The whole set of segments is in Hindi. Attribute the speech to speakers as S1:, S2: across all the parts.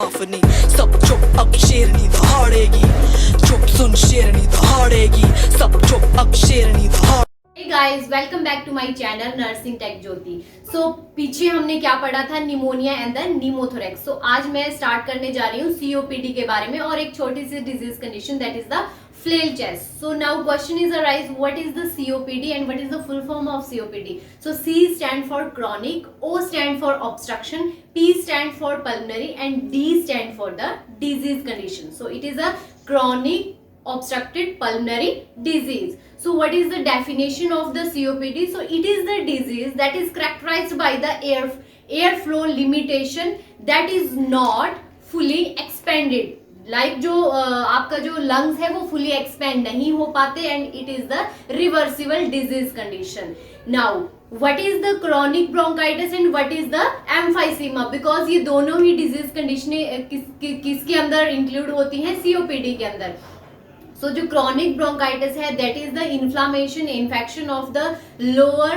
S1: नहीं सब चुप अब शेरनी दहाड़ेगी, चुप सुन शेरनी दहाड़ेगी, सब चुप अब शेरनी दहाड़।
S2: Hey guys, welcome back to my channel Nursing Tech Jyoti. So पीछे हमने क्या पढ़ा था, निमोनिया एंड द निमोथोरेक्स. So आज मैं स्टार्ट करने जा रही हूँ COPD के बारे में और एक छोटी सी disease condition that is the flail chest. So now question is arise, what is the COPD and what is the full form of COPD? So C stand for chronic, O stand for obstruction, P stand for pulmonary and D stand for the disease condition. So it is a chronic obstructed pulmonary disease. So what is the definition of the COPD? So it is the disease that is characterized by the airflow limitation that is not fully expanded. Like जो आपका जो लंग्स है वो फुली एक्सपेंड नहीं हो पाते and it is the reversible disease condition. Now what is the chronic bronchitis and what is the emphysema, because ये दोनों ही डिजीज कंडीशनें किसके अंदर इंक्लूड होती हैं, सीओपीडी के अंदर. So जो chronic bronchitis है that is the inflammation infection of the lower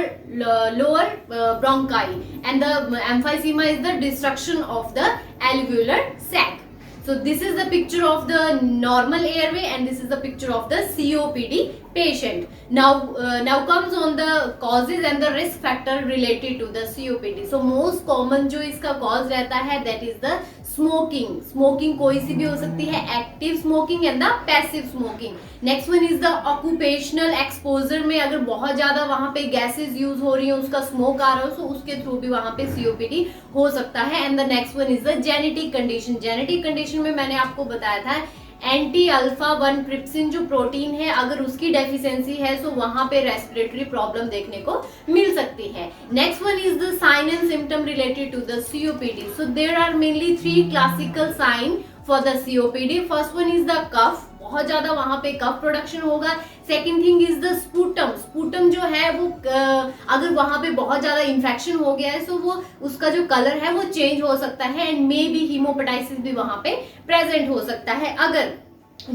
S2: bronchi and the emphysema is the destruction of the alveolar sac. So this is the picture of the normal airway and this is the picture of the COPD patient. Now comes on the causes and the risk factor related to the COPD. So most common जो इसका cause रहता है that is the स्मोकिंग कोई सी भी हो सकती है, active smoking and the passive smoking. Next one is the occupational exposure में अगर बहुत ज्यादा वहां पे गैसेस यूज हो रही है, उसका स्मोक आ रहा है, तो उसके थ्रू भी वहां पे सीओपीडी हो सकता है. And the next one is the genetic condition. Genetic condition में मैंने आपको बताया था एंटी अल्फा 1 ट्रिप्सिन जो प्रोटीन है अगर उसकी डेफिशिएंसी है तो वहां पे रेस्पिरेटरी प्रॉब्लम देखने को मिल सकती है. Next one is the sign and symptom related to the COPD. So there are mainly 3 classical sign for the COPD. First one is the cough, बहुत ज्यादा वहां पे कफ प्रोडक्शन होगा. Second thing is the sputum जो है वो अगर वहां पे बहुत ज्यादा इन्फेक्शन हो गया है तो वो उसका जो कलर है वो चेंज हो सकता है एंड मे बी हीमोपेटाइसिस भी वहां पे प्रेजेंट हो सकता है अगर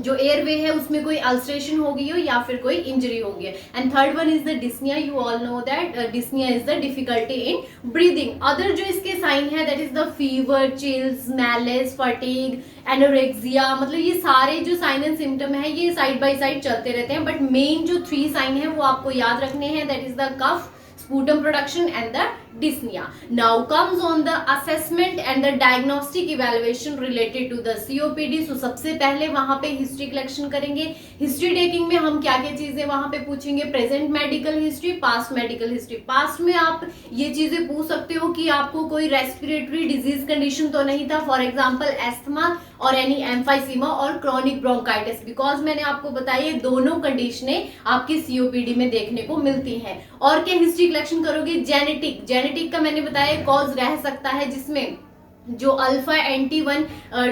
S2: जो एयरवे है उसमें कोई अल्सरेशन हो गई हो या फिर कोई इंजरी हो गई. And third one is the dyspnoea. You all know that dyspnoea is the difficulty in breathing. Other जो इसके साइन है that is the fever, chills, malaise, fatigue, anorexia. मतलब ये सारे जो साइन एंड सिम्टम है ये साइड बाय साइड चलते रहते हैं बट मेन जो 3 साइन है वो आपको याद रखने हैं that is the cough, sputum production and the dyspnea. Now comes on the assessment and the diagnostic evaluation related to the COPD. So सबसे पहले वहां पे हिस्ट्री कलेक्शन करेंगे. हिस्ट्री टेकिंग में हम क्या क्या चीजें वहां पे पूछेंगे, present medical history, past medical history. Past में आप ये चीजें पूछ सकते हो कि आपको कोई रेस्पिरेटरी डिजीज कंडीशन तो नहीं था, फॉर एग्जाम्पल एस्थमा और एनी एम्फाइसीमा और क्रॉनिक ब्रोंकाइटिस, बिकॉज मैंने आपको बताया दोनों कंडीशनें आपकी सीओपीडी में देखने को मिलती हैं. और क्या हिस्ट्री कलेक्शन करोगे, जेनेटिक का मैंने बताया कॉज रह सकता है जिसमें जो अल्फा एंटी 1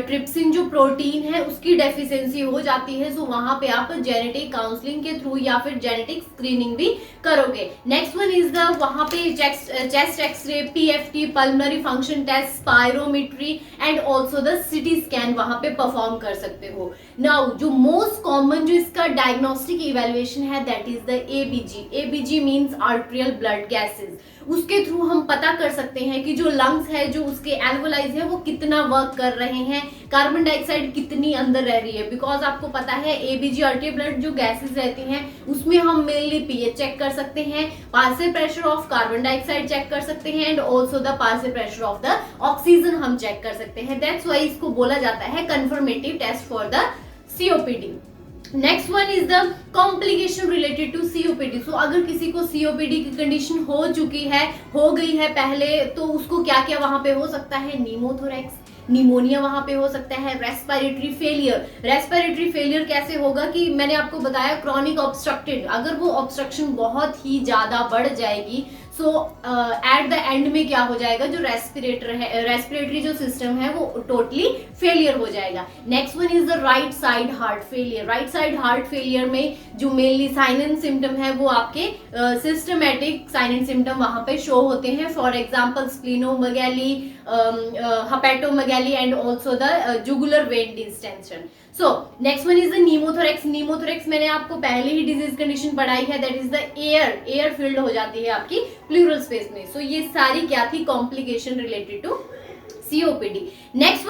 S2: ट्रिप्सिन जो प्रोटीन है उसकी डेफिशिएंसी हो जाती है. सो वहां पे आप जेनेटिक काउंसलिंग के थ्रू या फिर जेनेटिक स्क्रीनिंग भी करोगे. नेक्स्ट वन इज द वहां पे chest xray, PFT, pulmonary function test, spirometry and also the CT scan वहां पे परफॉर्म कर सकते हो. नाउ जो मोस्ट कॉमन जो इसका डायग्नोस्टिक इवेल्युएशन है that is the ABG. ABG means arterial blood gases. उसके थ्रू हम पता कर सकते हैं कि जो लंग्स है जो उसके एल्वोलाइज है वो कितना वर्क कर रहे हैं, कार्बन डाइऑक्साइड कितनी अंदर रह रही है. बिकॉज आपको पता है एबीजी आर्टेरियल ब्लड जो गैसेस रहती हैं उसमें हम मेनली पीएच चेक कर सकते हैं, partial pressure of carbon dioxide check कर सकते हैं and also the partial pressure of the oxygen हम चेक कर सकते हैं. दैट्स व्हाई इसको बोला जाता है confirmative test for the COPD. Next one is the complication related to COPD. So अगर किसी को सीओपीडी की कंडीशन हो चुकी है, हो गई है पहले, तो उसको क्या क्या वहां पे हो सकता है, निमोथोरेक्स, निमोनिया वहां पे हो सकता है, रेस्पिरेटरी फेलियर. रेस्पिरेटरी फेलियर कैसे होगा कि मैंने आपको बताया क्रॉनिक ऑब्स्ट्रक्टेड, अगर वो ऑब्स्ट्रक्शन बहुत ही ज्यादा बढ़ जाएगी सो एट द एंड में क्या हो जाएगा, जो रेस्पिरेटरी जो सिस्टम है वो टोटली फेलियर हो जाएगा. Next one is the right side heart failure. Right side heart failure में जो मेनली साइन एंड सिम्टम है वो आपके सिस्टमेटिक साइन एंड सिम्टम वहां पे शो होते हैं. For example splenomegaly, hepatomegaly and also the jugular vein distension. So next one is the नीमोथोरेक्स. नीमोथोरेक्स मैंने आपको पहले ही डिजीज कंडीशन पढ़ाई है that is the air filled हो जाती है आपकी प्लूरल स्पेस में. सो ये सारी क्या थी, complication related to COPD. Next